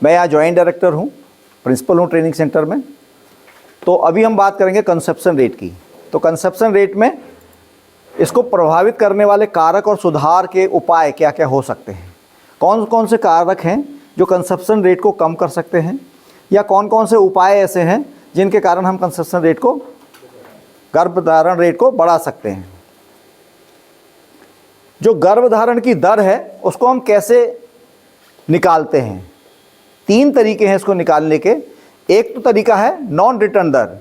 मैं यहाँ joint director हूँ, प्रिंसिपल हूँ ट्रेनिंग सेंटर में। तो अभी हम बात करेंगे कंसेप्शन रेट की। तो कंसेप्शन रेट में इसको प्रभावित करने वाले कारक और सुधार के उपाय क्या क्या हो सकते हैं, कौन कौन से कारक हैं जो कंसेप्शन रेट को कम कर सकते हैं, या कौन कौन से उपाय ऐसे हैं जिनके कारण हम कंसेप्शन रेट को, गर्भधारण रेट को बढ़ा सकते हैं। जो गर्भधारण की दर है उसको हम कैसे निकालते हैं, 3 तरीके हैं इसको निकालने के। एक तो तरीका है नॉन रिटर्न दर।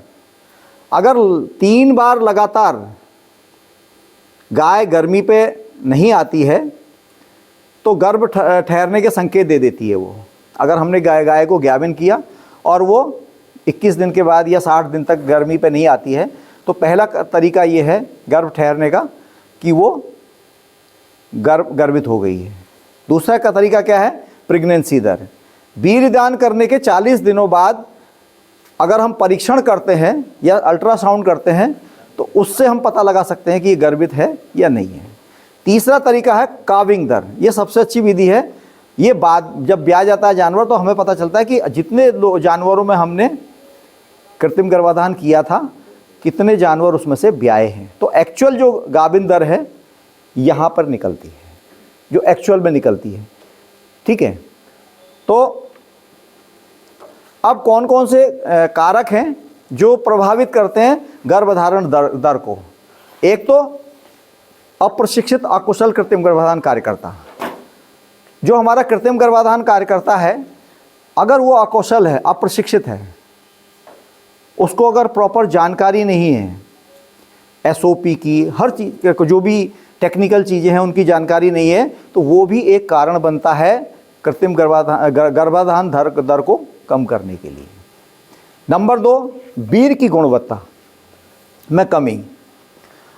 अगर 3 बार लगातार गाय गर्मी पे नहीं आती है तो गर्भ ठहरने के संकेत दे देती है वो। अगर हमने गाय को ज्ञापन किया और वो 21 दिन के बाद या 60 दिन तक गर्मी पे नहीं आती है, तो पहला तरीका ये है गर्भ ठहरने का कि वो गर्भित हो गई है। दूसरा का तरीका क्या है, प्रेगनेंसी दर। वीर्यदान करने के 40 दिनों बाद अगर हम परीक्षण करते हैं या अल्ट्रासाउंड करते हैं तो उससे हम पता लगा सकते हैं कि ये गर्भित है या नहीं है। तीसरा तरीका है काविंग दर। ये सबसे अच्छी विधि है। ये बाद जब ब्याह जाता है जानवर तो हमें पता चलता है कि जितने जानवरों में हमने कृत्रिम गर्भाधान किया था कितने जानवर उसमें से ब्याए हैं। तो एक्चुअल जो गाभिन दर है यहाँ पर निकलती है, जो एक्चुअल में निकलती है। ठीक है, तो अब कौन कौन से कारक हैं जो प्रभावित करते हैं गर्भधारण दर को। एक तो अप्रशिक्षित अकुशल कृत्रिम गर्भाधान कार्यकर्ता। जो हमारा कृत्रिम गर्भाधान कार्यकर्ता है अगर वो अकुशल है, अप्रशिक्षित है, उसको अगर प्रॉपर जानकारी नहीं है एसओपी की, हर चीज़ जो भी टेक्निकल चीज़ें हैं उनकी जानकारी नहीं है, तो वो भी एक कारण बनता है कृत्रिम गर्भाधान दर को कम करने के लिए। नंबर 2, वीर्य की गुणवत्ता में कमी।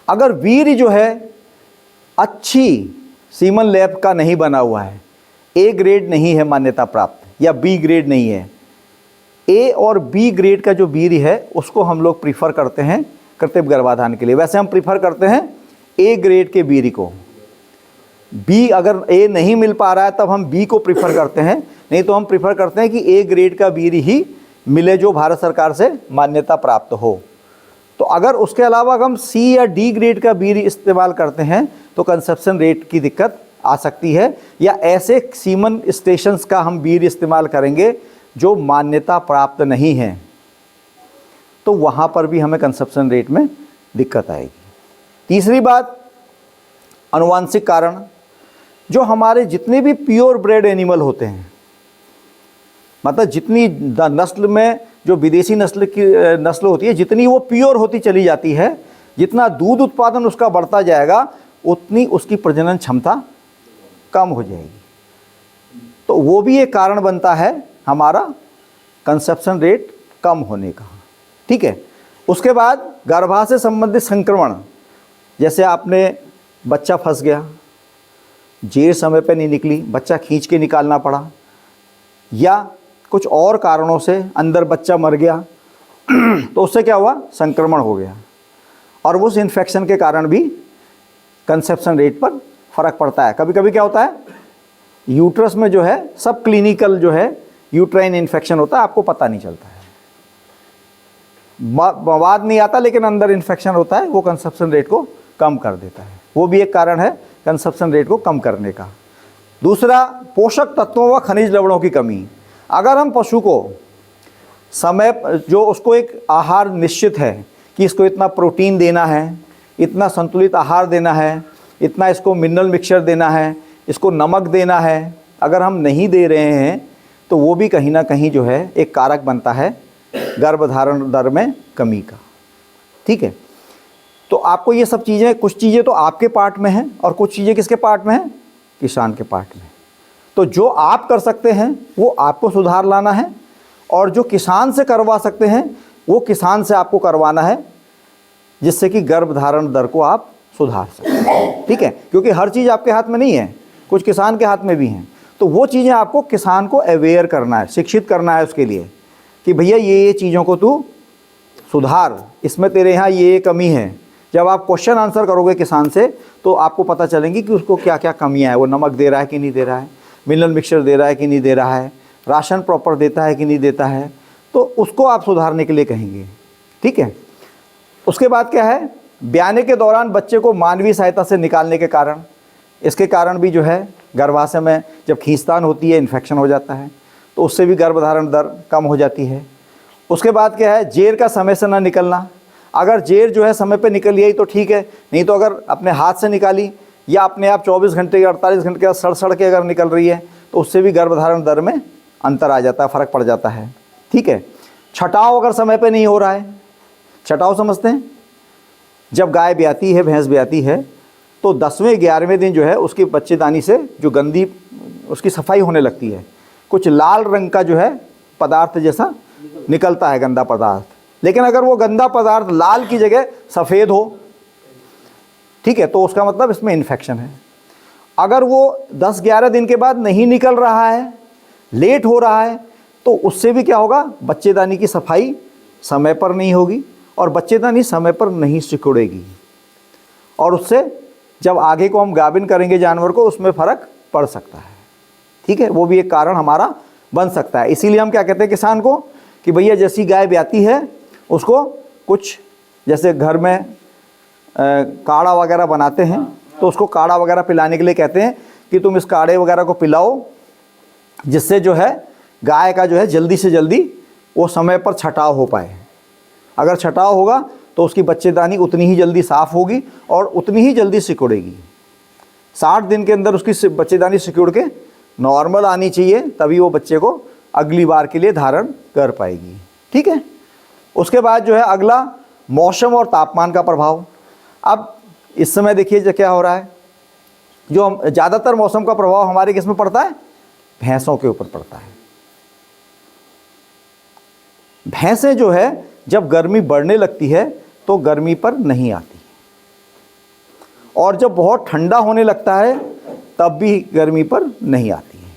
अगर वीर्य जो है अच्छी सीमन लैब का नहीं बना हुआ है, ए ग्रेड नहीं है मान्यता प्राप्त या बी ग्रेड नहीं है, ए और बी ग्रेड का जो वीर्य है उसको हम लोग प्रीफर करते हैं कृत्रिम गर्भाधान के लिए। वैसे हम प्रीफर करते हैं ए ग्रेड के वीर्य को। बी अगर ए नहीं मिल पा रहा है तब हम बी को प्रीफर करते हैं, नहीं तो हम प्रीफर करते हैं कि ए ग्रेड का वीर्य ही मिले जो भारत सरकार से मान्यता प्राप्त हो। तो अगर उसके अलावा हम सी या डी ग्रेड का वीर्य इस्तेमाल करते हैं तो कंसेप्शन रेट की दिक्कत आ सकती है, या ऐसे सीमन स्टेशंस का हम वीर्य इस्तेमाल करेंगे जो मान्यता प्राप्त नहीं है, तो वहाँ पर भी हमें कंसेप्शन रेट में दिक्कत आएगी। तीसरी बात, आनुवांशिक कारण। जो हमारे जितने भी प्योर ब्रेड एनिमल होते हैं, मतलब जितनी नस्ल में जो विदेशी नस्ल होती है, जितनी वो प्योर होती चली जाती है, जितना दूध उत्पादन उसका बढ़ता जाएगा उतनी उसकी प्रजनन क्षमता कम हो जाएगी। तो वो भी एक कारण बनता है हमारा कंसेप्शन रेट कम होने का। ठीक है, उसके बाद गर्भाशय संबंधित संक्रमण, जैसे आपने बच्चा फंस गया, जेर समय पे नहीं निकली, बच्चा खींच के निकालना पड़ा, या कुछ और कारणों से अंदर बच्चा मर गया तो उससे क्या हुआ, संक्रमण हो गया, और उस इन्फेक्शन के कारण भी कंसेप्शन रेट पर फ़र्क पड़ता है। कभी कभी क्या होता है, यूट्रस में जो है सब क्लिनिकल जो है यूट्राइन इन्फेक्शन होता है, आपको पता नहीं चलता है, मवाद नहीं आता लेकिन अंदर इन्फेक्शन होता है, वो कंसेप्शन रेट को कम कर देता है। वो भी एक कारण है कंसेप्शन रेट को कम करने का। दूसरा, पोषक तत्वों व खनिज लवणों की कमी। अगर हम पशु को समय जो उसको एक आहार निश्चित है कि इसको इतना प्रोटीन देना है, इतना संतुलित आहार देना है, इतना इसको मिनरल मिक्सचर देना है, इसको नमक देना है, अगर हम नहीं दे रहे हैं तो वो भी कहीं ना कहीं जो है एक कारक बनता है गर्भधारण दर में कमी का। ठीक है, तो आपको ये सब चीज़ें, कुछ चीज़ें तो आपके पार्ट में हैं और कुछ चीज़ें किसके पार्ट में हैं, किसान के पार्ट में। तो जो आप कर सकते हैं वो आपको सुधार लाना है, और जो किसान से करवा सकते हैं वो किसान से आपको करवाना है, जिससे कि गर्भधारण दर को आप सुधार सकें। ठीक है, क्योंकि हर चीज़ आपके हाथ में नहीं है, कुछ किसान के हाथ में भी हैं। तो वो चीज़ें आपको किसान को अवेयर करना है, शिक्षित करना है उसके लिए कि भैया ये चीज़ों को तू सुधार, इसमें तेरे यहाँ ये कमी है। जब आप क्वेश्चन आंसर करोगे किसान से तो आपको पता चलेंगी कि उसको क्या क्या कमियां है, वो नमक दे रहा है कि नहीं दे रहा है, मिनरल मिक्सचर दे रहा है कि नहीं दे रहा है, राशन प्रॉपर देता है कि नहीं देता है, तो उसको आप सुधारने के लिए कहेंगे। ठीक है। उसके बाद क्या है, ब्याने के दौरान बच्चे को मानवीय सहायता से निकालने के कारण, इसके कारण भी जो है गर्भाशय में जब खींचतान होती है इन्फेक्शन हो जाता है, तो उससे भी गर्भधारण दर कम हो जाती है। उसके बाद क्या है, जेर का समय से ना निकलना। अगर जेर जो है समय पे निकल गई तो ठीक है, नहीं तो अगर अपने हाथ से निकाली या अपने आप 24 घंटे या 48 घंटे के सड़ के अगर निकल रही है तो उससे भी गर्भधारण दर में अंतर आ जाता है, फ़र्क पड़ जाता है। ठीक है। छटाव अगर समय पे नहीं हो रहा है, छटाव समझते हैं, जब गाय ब्याती है, भैंस ब्याती है, तो 10वें 11वें दिन जो है उसकी बच्चेदानी से जो गंदी उसकी सफाई होने लगती है, कुछ लाल रंग का जो है पदार्थ जैसा निकलता है, गंदा पदार्थ। लेकिन अगर वो गंदा पदार्थ लाल की जगह सफ़ेद हो, ठीक है, तो उसका मतलब इसमें इन्फेक्शन है। अगर वो 10-11 दिन के बाद नहीं निकल रहा है, लेट हो रहा है, तो उससे भी क्या होगा, बच्चेदानी की सफाई समय पर नहीं होगी और बच्चेदानी समय पर नहीं सिकुड़ेगी, और उससे जब आगे को हम गाभिन करेंगे जानवर को, उसमें फ़र्क पड़ सकता है। ठीक है, वो भी एक कारण हमारा बन सकता है। इसीलिए हम क्या कहते हैं किसान को कि भैया जैसी गाय ब्याती है उसको कुछ, जैसे घर में काढ़ा वगैरह बनाते हैं, तो उसको काढ़ा वगैरह पिलाने के लिए कहते हैं कि तुम इस काढ़े वगैरह को पिलाओ, जिससे जो है गाय का जो है जल्दी से जल्दी वो समय पर छटाव हो पाए। अगर छटाव होगा तो उसकी बच्चेदानी उतनी ही जल्दी साफ़ होगी और उतनी ही जल्दी सिकुड़ेगी। 60 दिन के अंदर उसकी बच्चेदानी सिकुड़ के नॉर्मल आनी चाहिए, तभी वो बच्चे को अगली बार के लिए धारण कर पाएगी। ठीक है। उसके बाद जो है अगला, मौसम और तापमान का प्रभाव। अब इस समय देखिए जो क्या हो रहा है, जो ज़्यादातर मौसम का प्रभाव हमारे किस में पड़ता है, भैंसों के ऊपर पड़ता है। भैंसें जो है जब गर्मी बढ़ने लगती है तो गर्मी पर नहीं आती, और जब बहुत ठंडा होने लगता है तब भी गर्मी पर नहीं आती है,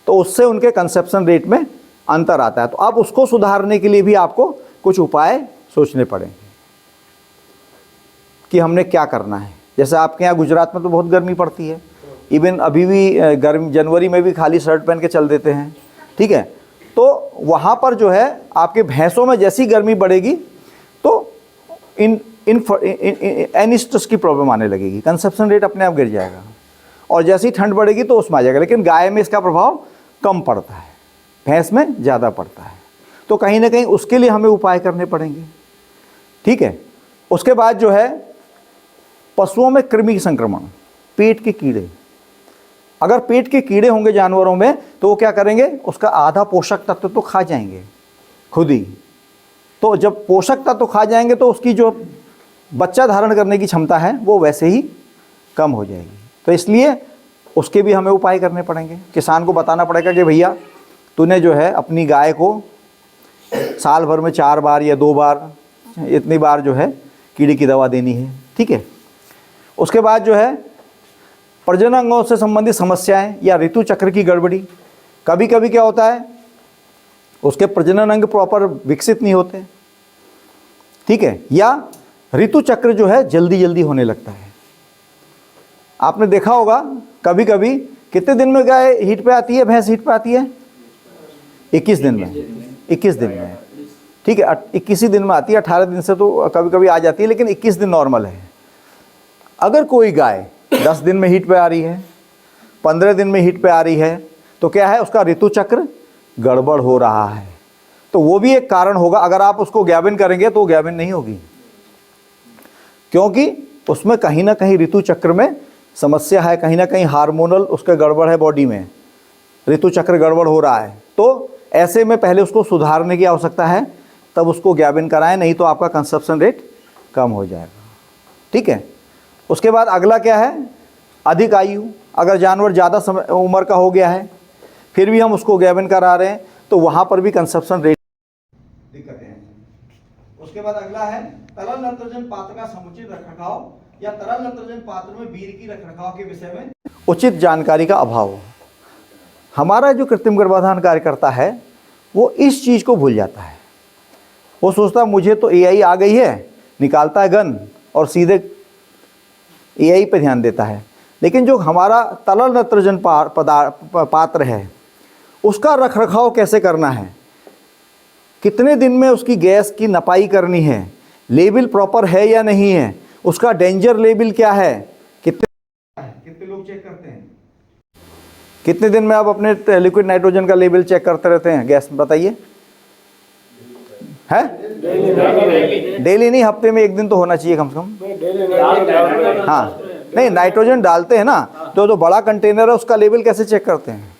तो उससे उनके कंसेप्शन रेट में अंतर आता है। तो अब उसको सुधारने के लिए भी आपको कुछ उपाय सोचने पड़ेंगे कि हमने क्या करना है। जैसे आपके यहाँ गुजरात में तो बहुत गर्मी पड़ती है, इवन अभी भी गर्मी जनवरी में भी खाली शर्ट पहन के चल देते हैं। ठीक है, तो वहाँ पर जो है आपके भैंसों में जैसी गर्मी बढ़ेगी तो एनिस्टस की प्रॉब्लम आने लगेगी, कंसेप्शन रेट अपने आप गिर जाएगा, और जैसी ठंड बढ़ेगी तो उसमें आ जाएगा। लेकिन गाय में इसका प्रभाव कम पड़ता है, भैंस में ज़्यादा पड़ता है, तो कहीं ना कहीं उसके लिए हमें उपाय करने पड़ेंगे। ठीक है। उसके बाद जो है पशुओं में कृमि संक्रमण, पेट के कीड़े। अगर पेट के कीड़े होंगे जानवरों में तो वो क्या करेंगे, उसका आधा पोषक तत्व तो खा जाएंगे खुद ही। तो जब पोषक तत्व खा जाएंगे तो उसकी जो बच्चा धारण करने की क्षमता है वो वैसे ही कम हो जाएगी। तो इसलिए उसके भी हमें उपाय करने पड़ेंगे। किसान को बताना पड़ेगा कि भैया तूने जो है अपनी गाय को साल भर में 4 बार या 2 बार, इतनी बार जो है कीड़े की दवा देनी है। ठीक है। उसके बाद जो है प्रजनन अंगों से संबंधित समस्याएं या ऋतु चक्र की गड़बड़ी। कभी कभी क्या होता है, उसके प्रजनन अंग प्रॉपर विकसित नहीं होते। ठीक है, या ऋतु चक्र जो है जल्दी जल्दी होने लगता है। आपने देखा होगा कभी कभी कितने दिन में गाय हीट पे आती है, भैंस हीट पे आती है, 21 दिन में, 21 दिन में। ठीक है, 21 ही दिन में आती है, 18 दिन से तो कभी कभी आ जाती है, लेकिन 21 दिन नॉर्मल है। अगर कोई गाय 10 दिन में हीट पे आ रही है, 15 दिन में हीट पे आ रही है, तो क्या है, उसका ऋतु चक्र गड़बड़ हो रहा है। तो वो भी एक कारण होगा। अगर आप उसको गाभिन करेंगे तो गाभिन नहीं होगी, क्योंकि उसमें कहीं ना कहीं ऋतु चक्र में समस्या है, कहीं ना कहीं हार्मोनल उसके गड़बड़ है, बॉडी में ऋतु चक्र गड़बड़ हो रहा है। तो ऐसे में पहले उसको सुधारने की आवश्यकता है, तब उसको गाभिन कराएं, नहीं तो आपका कंसेप्शन रेट कम हो जाएगा। ठीक है। उसके बाद अगला क्या है, अधिक आयु। अगर जानवर ज़्यादा समय उम्र का हो गया है फिर भी हम उसको गाभिन करा रहे हैं तो वहाँ पर भी कंसेप्शन रेट दिक्कतें हैं। उसके बाद अगला है तरल नत्रजन पात्र का समुचित रखरखाव या तरल नत्रजन पात्र में वीर्य की रखरखाव के विषय में उचित जानकारी का अभाव। हमारा जो कृत्रिम गर्भाधान कार्यकर्ता है वो इस चीज़ को भूल जाता है। वो सोचता मुझे तो एआई आ गई है, निकालता है गन और सीधे एआई पे ध्यान देता है। लेकिन जो हमारा तरल नत्रजन पात्र है उसका रखरखाव कैसे करना है, कितने दिन में उसकी गैस की नपाई करनी है, लेबल प्रॉपर है या नहीं है, उसका डेंजर लेबल क्या है, कितने लोग चेक करते हैं, कितने दिन में आप अपने लिक्विड नाइट्रोजन का लेबल चेक करते रहते हैं गैस, बताइए। है डेली नहीं, हफ्ते में एक दिन तो होना चाहिए कम से कम। हाँ नहीं, नाइट्रोजन डालते हैं ना, तो जो बड़ा कंटेनर है उसका लेवल कैसे चेक करते हैं?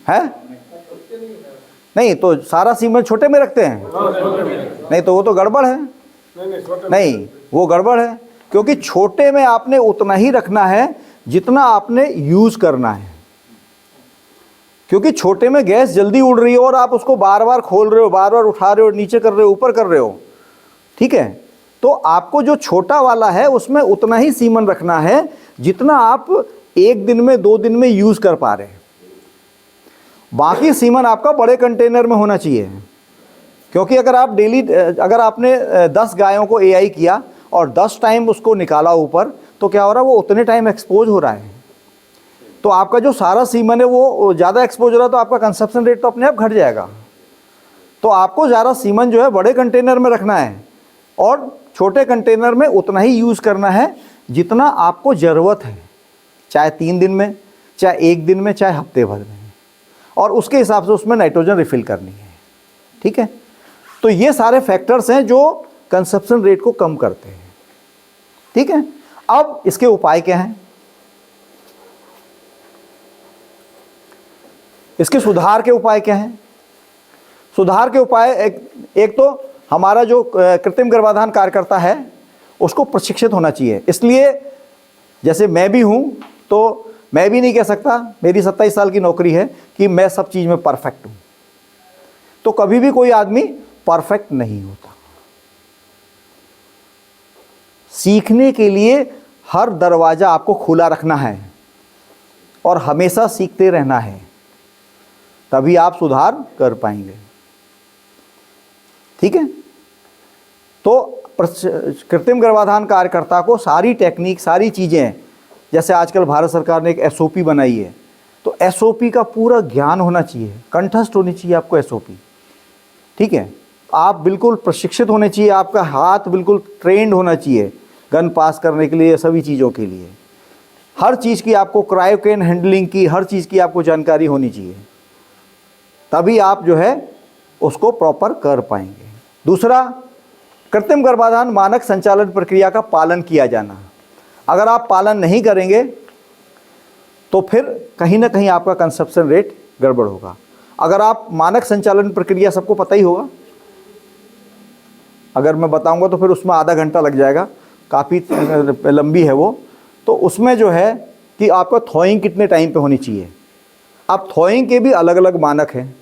है नहीं, तो सारा सीमेंट छोटे में रखते हैं? नहीं तो वो तो गड़बड़ है। नहीं, वो गड़बड़ है, क्योंकि छोटे में आपने उतना ही रखना है जितना आपने यूज करना है, क्योंकि छोटे में गैस जल्दी उड़ रही है और आप उसको बार बार खोल रहे हो, बार बार उठा रहे हो, नीचे कर रहे हो, ऊपर कर रहे हो, ठीक है। तो आपको जो छोटा वाला है उसमें उतना ही सीमन रखना है जितना आप एक दिन में 2 दिन में यूज कर पा रहे हैं। बाकी सीमन आपका बड़े कंटेनर में होना चाहिए, क्योंकि अगर आप डेली, अगर आपने 10 गायों को एआई किया और 10 टाइम उसको निकाला ऊपर, तो क्या हो रहा है, वो उतने टाइम एक्सपोज हो रहा है, तो आपका जो सारा सीमन है वो ज़्यादा एक्सपोज हो रहा है, तो आपका कंजप्शन रेट तो अपने आप घट जाएगा। तो आपको ज़्यादा सीमन जो है बड़े कंटेनर में रखना है और छोटे कंटेनर में उतना ही यूज़ करना है जितना आपको ज़रूरत है, चाहे 3 दिन में, चाहे 1 दिन में, चाहे हफ्ते भर में, और उसके हिसाब से उसमें नाइट्रोजन रिफिल करनी है, ठीक है। तो ये सारे फैक्टर्स हैं जो कंजप्शन रेट को कम करते हैं, ठीक है। अब इसके उपाय क्या हैं? इसके सुधार के उपाय क्या हैं? सुधार के उपाय एक तो हमारा जो कृत्रिम गर्भाधान कार्यकर्ता है उसको प्रशिक्षित होना चाहिए। इसलिए जैसे मैं भी हूँ, तो मैं भी नहीं कह सकता, मेरी 27 साल की नौकरी है, कि मैं सब चीज़ में परफेक्ट हूँ। तो कभी भी कोई आदमी परफेक्ट नहीं होता। सीखने के लिए हर दरवाज़ा आपको खुला रखना है और हमेशा सीखते रहना है, तभी आप सुधार कर पाएंगे, ठीक है। तो कृत्रिम गर्भाधान कार्यकर्ता को सारी टेक्निक, सारी चीज़ें, जैसे आजकल भारत सरकार ने एक एसओपी बनाई है, तो एसओपी का पूरा ज्ञान होना चाहिए, कंठस्थ होनी चाहिए आपको एसओपी, ठीक है। आप बिल्कुल प्रशिक्षित होने चाहिए, आपका हाथ बिल्कुल ट्रेंड होना चाहिए गन पास करने के लिए, सभी चीज़ों के लिए, हर चीज़ की आपको, क्रायोकेन हैंडलिंग की, हर चीज़ की आपको जानकारी होनी चाहिए, तभी आप जो है उसको प्रॉपर कर पाएंगे। दूसरा, कृत्रिम गर्भाधान मानक संचालन प्रक्रिया का पालन किया जाना। अगर आप पालन नहीं करेंगे तो फिर कहीं ना कहीं आपका कंजप्शन रेट गड़बड़ होगा। अगर आप मानक संचालन प्रक्रिया, सबको पता ही होगा, अगर मैं बताऊंगा तो फिर उसमें आधा घंटा लग जाएगा, काफ़ी लंबी है वो। तो उसमें जो है कि आपका थॉइंग कितने टाइम पे होनी चाहिए। अब थॉइंग के भी अलग अलग मानक हैं।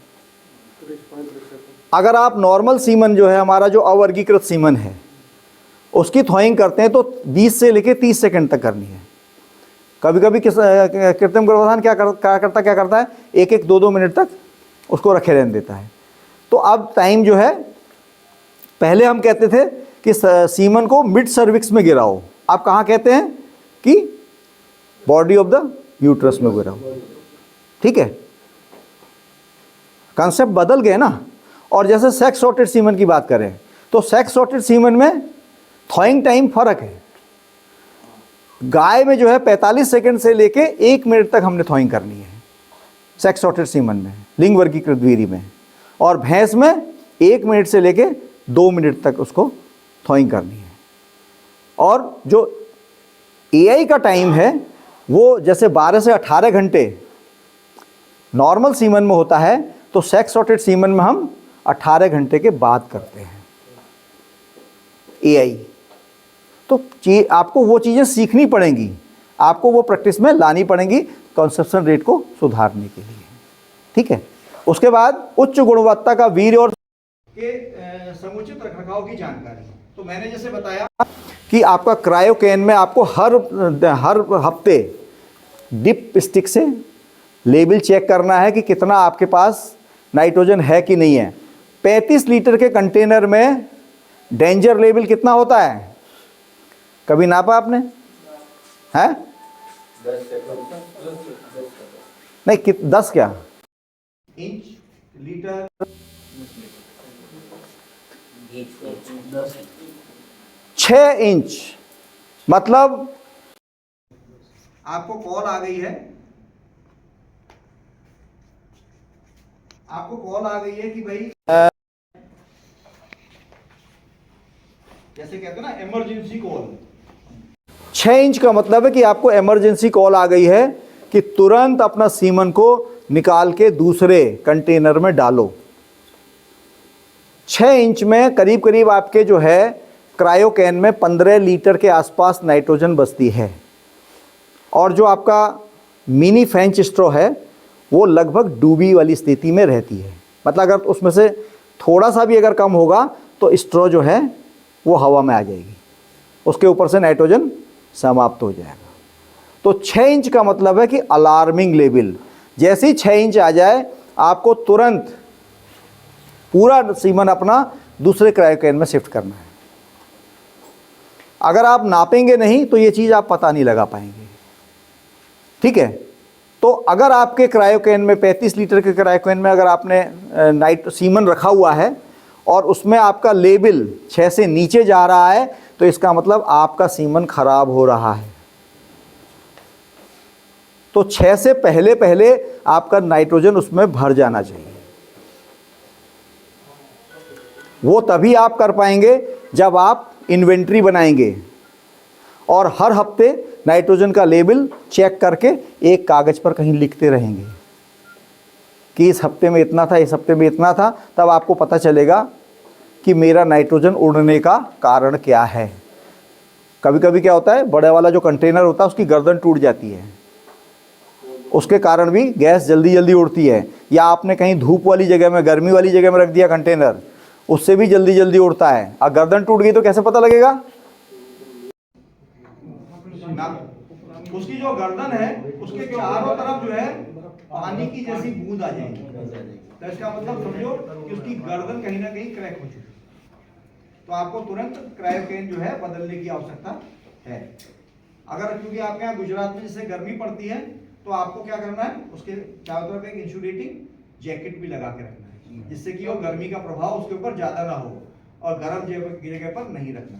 अगर आप नॉर्मल सीमन जो है, हमारा जो अवर्गीकृत सीमन है, उसकी थॉइंग करते हैं तो 20 से लेके 30 सेकंड तक करनी है। कभी कभी कृत्रिम गर्भाधान क्या करता है, 1-1, 2-2 मिनट तक उसको रखे रहने देता है। तो अब टाइम जो है, पहले हम कहते थे कि सीमन को मिड सर्विक्स में गिराओ, आप कहाँ कहते हैं कि बॉडी ऑफ द यूट्रस में गिराओ, ठीक है। कंसेप्ट बदल गए ना। और जैसे सेक्स सॉर्टेड सीमन की बात करें तो सेक्स सॉर्टेड सीमन में थॉइंग टाइम फर्क है। गाय में जो है 45 सेकंड से लेके 1 मिनट तक हमने थॉइंग करनी है सेक्स सॉर्टेड सीमन में, लिंग वर्गीकृत वीर्य में, और भैंस में 1 मिनट से लेके 2 मिनट तक उसको थॉइंग करनी है। और जो एआई का टाइम है वो जैसे 12 से 18 घंटे नॉर्मल सीमन में होता है, तो सेक्स सॉर्टेड सीमन में हम 18 घंटे के बाद करते हैं एआई। तो आपको वो चीज़ें सीखनी पड़ेंगी, आपको वो प्रैक्टिस में लानी पड़ेंगी कंजप्शन रेट को सुधारने के लिए, ठीक है। उसके बाद उच्च गुणवत्ता का वीर्य और के समुचित रखरखाव की जानकारी। तो मैंने जैसे बताया कि आपका क्रायोकेन में आपको हर हफ्ते डिप स्टिक से लेवल चेक करना है कि कितना आपके पास नाइट्रोजन है कि नहीं है। 35 लीटर के कंटेनर में डेंजर लेवल कितना होता है, कभी नापा आपने? है नहीं 10 क्या इंच लीटर 6 इंच, मतलब आपको कॉल आ गई है, आपको कॉल आ गई है कि भाई जैसे कहते हैं ना इमरजेंसी कॉल। 6 इंच का मतलब है कि आपको इमरजेंसी कॉल आ गई है कि तुरंत अपना सीमन को निकाल के दूसरे कंटेनर में डालो। 6 इंच में करीब करीब आपके जो है क्रायोकैन में 15 लीटर के आसपास नाइट्रोजन बचती है, और जो आपका मिनी फ्रेंच स्ट्रॉ है वो लगभग डूबी वाली स्थिति में रहती है। मतलब अगर उसमें से थोड़ा सा भी अगर कम होगा तो स्ट्रॉ जो है वो हवा में आ जाएगी, उसके ऊपर से नाइट्रोजन समाप्त हो जाएगा। तो 6 इंच का मतलब है कि अलार्मिंग लेवल, जैसे ही 6 इंच आ जाए आपको तुरंत पूरा सीमन अपना दूसरे क्रायोकैन में शिफ्ट करना है। अगर आप नापेंगे नहीं तो ये चीज़ आप पता नहीं लगा पाएंगे, ठीक है। तो अगर आपके क्रायोकैन में 35 लीटर के क्रायोकैन में अगर आपने सीमन रखा हुआ है और उसमें आपका लेवल 6 से नीचे जा रहा है तो इसका मतलब आपका सीमन खराब हो रहा है। तो 6 से पहले पहले आपका नाइट्रोजन उसमें भर जाना चाहिए। वो तभी आप कर पाएंगे जब आप इन्वेंट्री बनाएंगे और हर हफ्ते नाइट्रोजन का लेवल चेक करके एक कागज़ पर कहीं लिखते रहेंगे कि इस हफ्ते में इतना था, इस हफ्ते में इतना था। तब आपको पता चलेगा कि मेरा नाइट्रोजन उड़ने का कारण क्या है। कभी कभी क्या होता है, बड़े वाला जो कंटेनर होता है उसकी गर्दन टूट जाती है, उसके कारण भी गैस जल्दी जल्दी उड़ती है। या आपने कहीं धूप वाली जगह में, गर्मी वाली जगह में रख दिया कंटेनर, उससे भी जल्दी जल्दी उड़ता है। और गर्दन टूट गई तो कैसे पता लगेगा? उसकी जो गर्दन है उसके चारों तरफ जो है पानी की जैसी बूंद आ जाएगी, तो इसका मतलब समझो कि उसकी गर्दन कहीं ना कहीं क्रैक हो चुकी है। तो आपको तुरंत क्रायोकैन जो है बदलने की आवश्यकता है। अगर क्योंकि आपके यहाँ गुजरात में जैसे गर्मी पड़ती है तो आपको क्या करना है, उसके चारों तरफ एक इंसुलेटिंग जैकेट भी लगा के रखना है, जिससे कि वो गर्मी का प्रभाव उसके ऊपर ज्यादा ना हो और गर्म जगह पर नहीं रखना।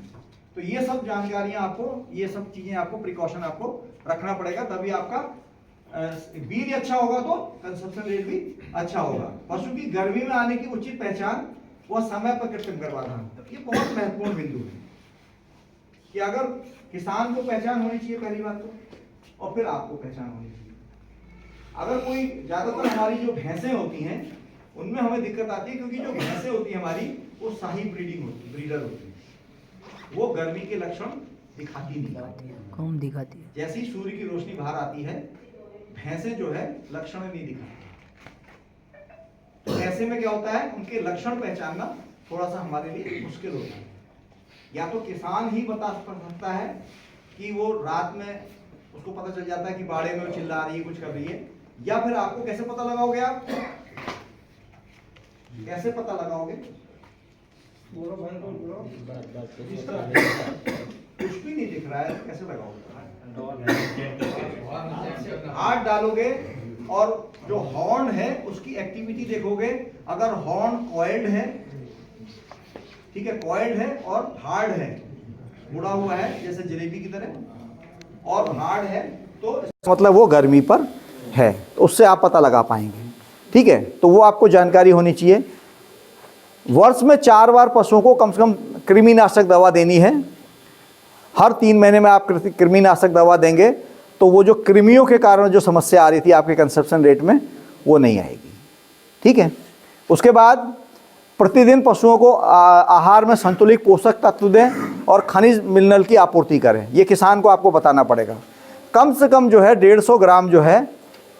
तो ये सब जानकारियां आपको, ये सब चीजें आपको, प्रिकॉशन आपको रखना पड़ेगा, तभी आपका बीज अच्छा होगा तो कंजप्शन रेट भी अच्छा होगा। पशु की गर्मी में आने की उचित पहचान व समय पर कृत्रिम गर्भाधान, ये बहुत महत्वपूर्ण बिंदु है कि अगर किसान को पहचान होनी चाहिए पहली बात तो, और फिर आपको पहचान होनी चाहिए। अगर कोई, ज्यादातर हमारी जो भैंसें होती हैं उनमें हमें दिक्कत आती है, क्योंकि जो भैंसें होती है हमारी वो शाही ब्रीडर होती है, वो गर्मी के लक्षण दिखाती नहीं, कम दिखाती है। जैसे ही सूर्य की रोशनी बाहर आती है भैंसें जो है लक्षण नहीं दिखाती। तो ऐसे में क्या होता है, उनके लक्षण पहचानना थोड़ा सा हमारे लिए मुश्किल होता है। या तो किसान ही बता सकता है कि वो रात में उसको पता चल जाता है कि बाड़े में वो चिल्ला रही है, कुछ कर रही है, या फिर आपको कैसे पता लगाओगे, आप कैसे पता लगाओगे? कुछ भी नहीं दिख रहा है, कैसे लगाओगे? हाथ डालोगे और जो हॉर्न है उसकी एक्टिविटी देखोगे। अगर हॉर्न कॉइल्ड है, ठीक है, कॉइल्ड है और हार्ड है, मुड़ा हुआ है जैसे जलेबी की तरह, और हार्ड है तो मतलब वो गर्मी पर है, तो उससे आप पता लगा पाएंगे, ठीक है। तो वो आपको जानकारी होनी चाहिए। वर्ष में 4 बार पशुओं को कम से कम कृमिनाशक दवा देनी है। हर 3 महीने में आप कृमिनाशक दवा देंगे तो वो जो कृमियों के कारण जो समस्या आ रही थी आपके कंजप्शन रेट में वो नहीं आएगी, ठीक है। उसके बाद प्रतिदिन पशुओं को आहार में संतुलित पोषक तत्व दें और खनिज मिनरल की आपूर्ति करें। ये किसान को आपको बताना पड़ेगा। कम से कम जो है 150 ग्राम जो है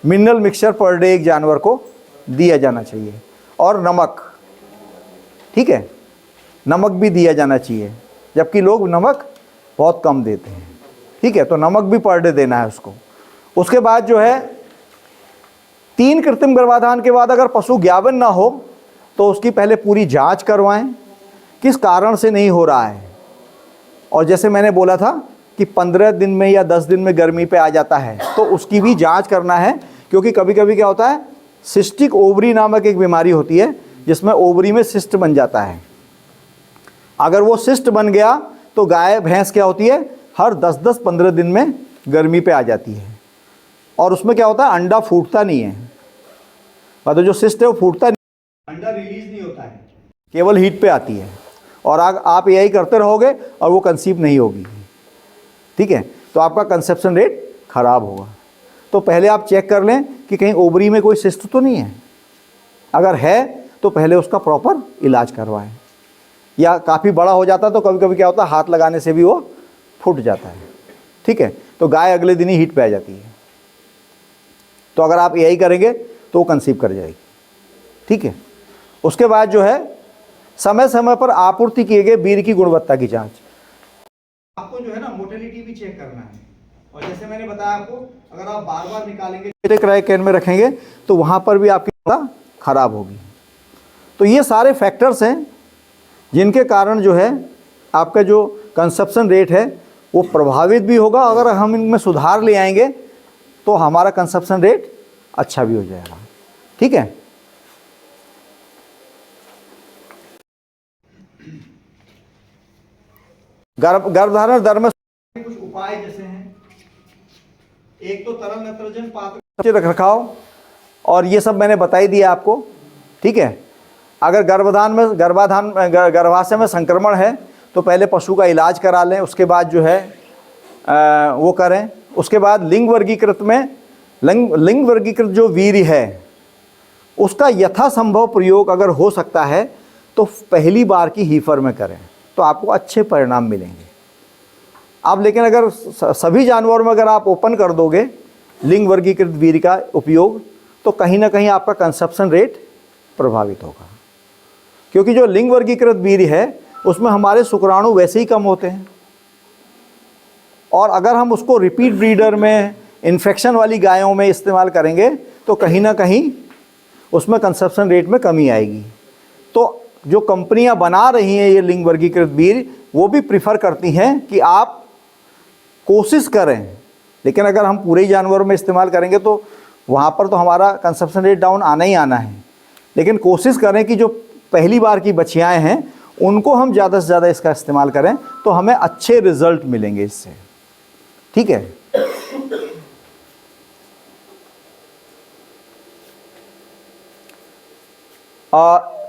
मिनरल मिक्सचर पर डे एक जानवर को दिया जाना चाहिए। और नमक, ठीक है, नमक भी दिया जाना चाहिए, जबकि लोग नमक बहुत कम देते हैं, ठीक है। तो नमक भी पर डे देना है उसको। उसके बाद जो है 3 कृत्रिम गर्भाधान के बाद अगर पशु ज्ञावन ना हो तो उसकी पहले पूरी जांच करवाएं, किस कारण से नहीं हो रहा है। और जैसे मैंने बोला था कि 15 दिन में या 10 दिन में गर्मी पे आ जाता है तो उसकी भी जांच करना है कि क्योंकि कभी कभी क्या होता है, सिस्टिक ओवरी नामक एक बीमारी होती है जिसमें ओवरी में सिस्ट बन जाता है। अगर वो सिस्ट बन गया तो गाय भैंस क्या होती है, हर 10-15 दिन में गर्मी पे आ जाती है, और उसमें क्या होता है, अंडा फूटता नहीं है, मतलब जो सिस्ट है वो फूटता नहीं, अंडा रिलीज नहीं होता है, केवल हीट पे आती है, और आप यही करते रहोगे और वो कंसीव नहीं होगी। ठीक है, तो आपका कंसेप्शन रेट खराब होगा। तो पहले आप चेक कर लें कि कहीं ओवरी में कोई सिस्ट तो नहीं है, अगर है तो पहले उसका प्रॉपर इलाज करवाएं। या काफ़ी बड़ा हो जाता है तो कभी कभी क्या होता है, हाथ लगाने से भी वो फूट जाता है। ठीक है, तो गाय अगले दिन ही हीट पे आ जाती है। तो अगर आप यही करेंगे तो वो कंसीव कर जाएगी। ठीक है, उसके बाद जो है समय समय पर आपूर्ति किए गए वीर्य की गुणवत्ता की जांच। आपको जो है ना मोटिलिटी भी चेक करना है, और जैसे मैंने बताया आपको, अगर आप बार बार निकालेंगे क्राई कैन में रखेंगे तो वहाँ पर भी आपकी खराब होगी। तो ये सारे फैक्टर्स हैं जिनके कारण जो है आपका जो कंसेप्शन रेट है वो प्रभावित भी होगा। अगर हम इनमें सुधार ले आएंगे तो हमारा कंसेप्शन रेट अच्छा भी हो जाएगा। ठीक है, गर्भधारण दर में कुछ उपाय जैसे हैं, एक तो तरल नाइट्रोजन पात्र रख रखाव, और ये सब मैंने बता ही दिया आपको। ठीक है, अगर गर्भाशय में संक्रमण है तो पहले पशु का इलाज करा लें, उसके बाद जो है वो करें। उसके बाद लिंग वर्गीकृत जो वीर्य है उसका यथासंभव प्रयोग अगर हो सकता है तो पहली बार की हीफर में करें, तो आपको अच्छे परिणाम मिलेंगे। आप लेकिन अगर सभी जानवरों में अगर आप ओपन कर दोगे लिंग वर्गीकृत वीर्य का उपयोग, तो कहीं ना कहीं आपका कंसेप्शन रेट प्रभावित होगा, क्योंकि जो लिंग वर्गीकृत वीर्य है उसमें हमारे शुक्राणु वैसे ही कम होते हैं, और अगर हम उसको रिपीट ब्रीडर में इन्फेक्शन वाली गायों में इस्तेमाल करेंगे तो कहीं ना कहीं उसमें कंसेप्शन रेट में कमी आएगी। तो जो कंपनियां बना रही हैं ये लिंग वर्गीकृत वीर्य, वो भी प्रिफर करती हैं कि आप कोशिश करें, लेकिन अगर हम पूरे ही जानवरों में इस्तेमाल करेंगे तो वहाँ पर तो हमारा कंसेप्शन रेट डाउन आना ही आना है। लेकिन कोशिश करें कि जो पहली बार की बछियाएँ हैं उनको हम ज़्यादा से ज़्यादा इसका इस्तेमाल करें, तो हमें अच्छे रिजल्ट मिलेंगे इससे। ठीक है,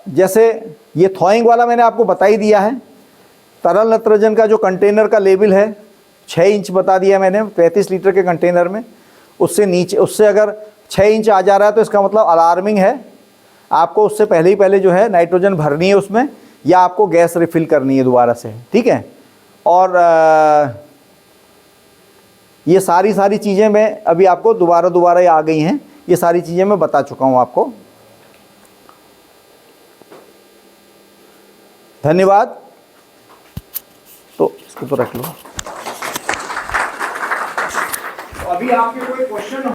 जैसे ये थॉइंग वाला मैंने आपको बता ही दिया है। तरल नाइट्रोजन का जो कंटेनर का लेवल है 6 इंच बता दिया मैंने 35 लीटर के कंटेनर में, उससे नीचे, उससे अगर 6 इंच आ जा रहा है तो इसका मतलब अलार्मिंग है। आपको उससे पहले जो है नाइट्रोजन भरनी है उसमें, या आपको गैस रिफिल करनी है दोबारा से। ठीक है, और ये सारी चीज़ें मैं अभी आपको दोबारा आ गई हैं, ये सारी चीज़ें मैं बता चुका हूँ आपको। धन्यवाद। तो इसको तो रख लो। अभी आपके कोई क्वेश्चन